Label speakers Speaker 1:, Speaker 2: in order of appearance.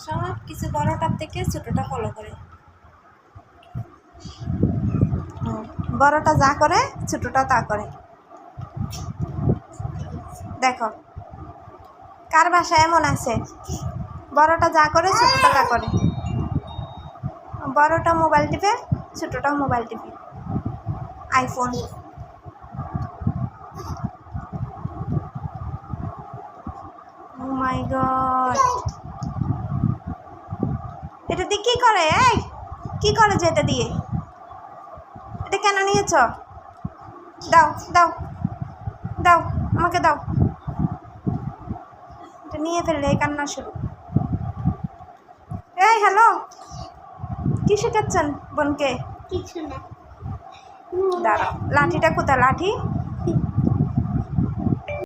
Speaker 1: সব কিছু বড়টার থেকে ছোটটা ফলো করে। বড়টা যা করে ছোটটা তা করে। দেখো কার ভাষায় এমন আছে, বড়টা যা করে ছোটটা তা করে। বড়টা মোবাইল টিপে, ছোটটা মোবাইল টিপে। আইফোন। ও মাই গড, এটা দিয়ে কি করে? এই কি করে যে এটা দিয়ে? এটা কেন নিয়েছ? দাও দাও দাও, আমাকে দাও। এটা নিয়ে ফেললে এই কান্না শুরু। এই হ্যালো, কি শেখাচ্ছেন বোনকে?
Speaker 2: কিছু না।
Speaker 1: দাঁড়াও, লাঠিটা কোথায়? লাঠি